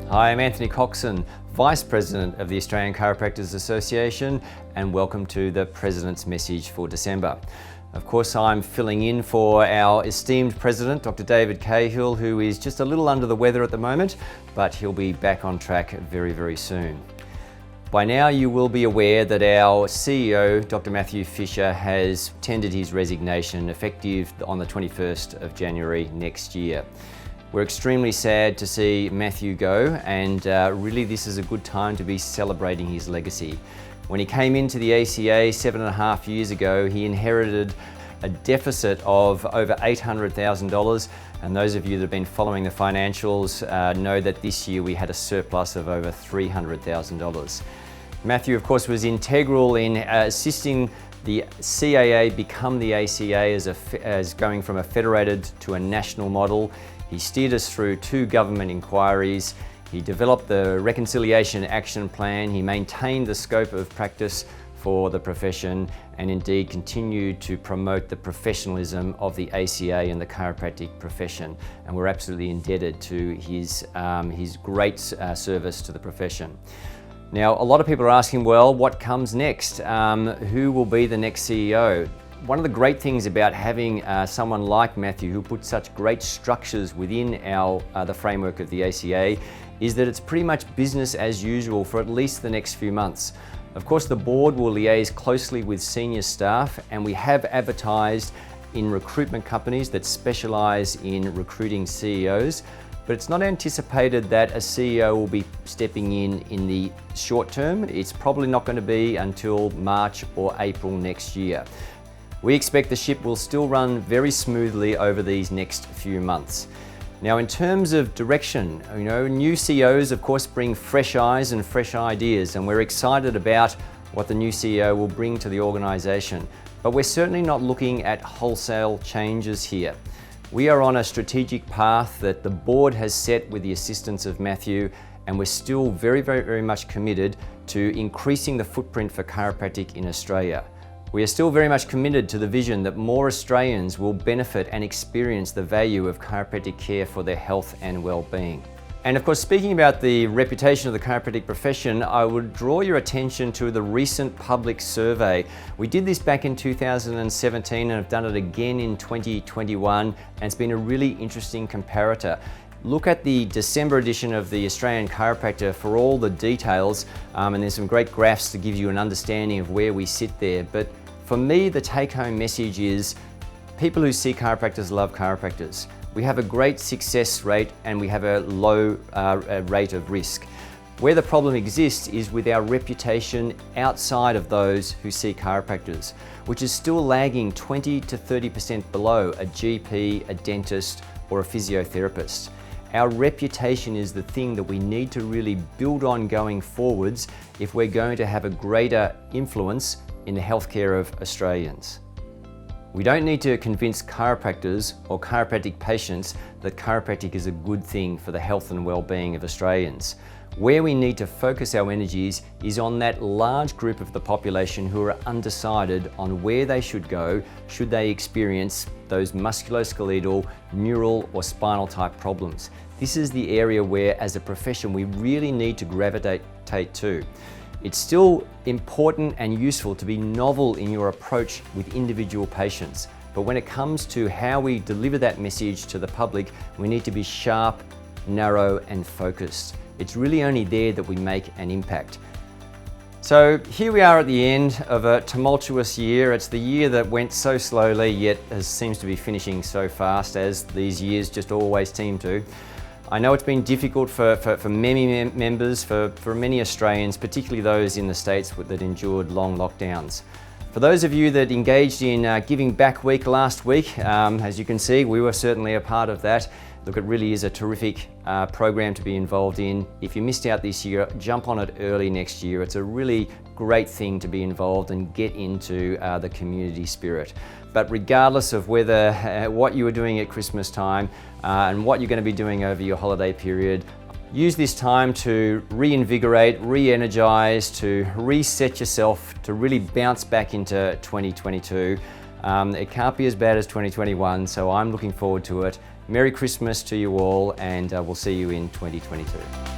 Hi, I'm Anthony Coxon, Vice President of the Australian Chiropractors Association, and welcome to the President's Message for December. Of course, I'm filling in for our esteemed President, Dr. David Cahill, who is just a little under the weather at the moment, but he'll be back on track very, very soon. By now, you will be aware that our CEO, Dr. Matthew Fisher, has tendered his resignation effective on the 21st of January next year. We're extremely sad to see Matthew go, and really this is a good time to be celebrating his legacy. When he came into the ACA 7.5 years ago, he inherited a deficit of over $800,000, and those of you that have been following the financials know that this year we had a surplus of over $300,000. Matthew, of course, was integral in assisting the CAA become the ACA as going from a federated to a national model. He steered us through 2 government inquiries. He developed the Reconciliation Action Plan. He maintained the scope of practice for the profession, and indeed continued to promote the professionalism of the ACA and the chiropractic profession. And we're absolutely indebted to his great service to the profession. Now, a lot of people are asking, well, what comes next? Who will be the next CEO? One of the great things about having someone like Matthew, who put such great structures within the framework of the ACA, is that it's pretty much business as usual for at least the next few months. Of course, the board will liaise closely with senior staff, and we have advertised in recruitment companies that specialise in recruiting CEOs, but it's not anticipated that a CEO will be stepping in the short term. It's probably not going to be until March or April next year. We expect the ship will still run very smoothly over these next few months. Now, in terms of direction, new CEOs of course bring fresh eyes and fresh ideas, and we're excited about what the new CEO will bring to the organisation. But we're certainly not looking at wholesale changes here. We are on a strategic path that the board has set with the assistance of Matthew, and we're still very, very, very much committed to increasing the footprint for chiropractic in Australia. We are still very much committed to the vision that more Australians will benefit and experience the value of chiropractic care for their health and well-being. And of course, speaking about the reputation of the chiropractic profession, I would draw your attention to the recent public survey. We did this back in 2017 and have done it again in 2021, and it's been a really interesting comparator. Look at the December edition of the Australian Chiropractor for all the details, and there's some great graphs to give you an understanding of where we sit there. But for me, the take-home message is people who see chiropractors love chiropractors. We have a great success rate and we have a low rate of risk. Where the problem exists is with our reputation outside of those who see chiropractors, which is still lagging 20 to 30% below a GP, a dentist, or a physiotherapist. Our reputation is the thing that we need to really build on going forwards if we're going to have a greater influence in the healthcare of Australians. We don't need to convince chiropractors or chiropractic patients that chiropractic is a good thing for the health and well-being of Australians. Where we need to focus our energies is on that large group of the population who are undecided on where they should go should they experience those musculoskeletal, neural or spinal type problems. This is the area where, as a profession, we really need to gravitate to. It's still important and useful to be novel in your approach with individual patients, but when it comes to how we deliver that message to the public, we need to be sharp, narrow and focused. It's really only there that we make an impact. So here we are at the end of a tumultuous year. It's the year that went so slowly, yet seems to be finishing so fast, as these years just always seem to. I know it's been difficult for many members, for many Australians, particularly those in the States that endured long lockdowns. For those of you that engaged in Giving Back Week last week, as you can see, we were certainly a part of that. Look, it really is a terrific program to be involved in. If you missed out this year, jump on it early next year. It's a really great thing to be involved and get into the community spirit. But regardless of whether what you were doing at Christmas time and what you're going to be doing over your holiday period, use this time to reinvigorate, re-energize, to reset yourself, to really bounce back into 2022. It can't be as bad as 2021, so I'm looking forward to it. Merry Christmas to you all, and we'll see you in 2022.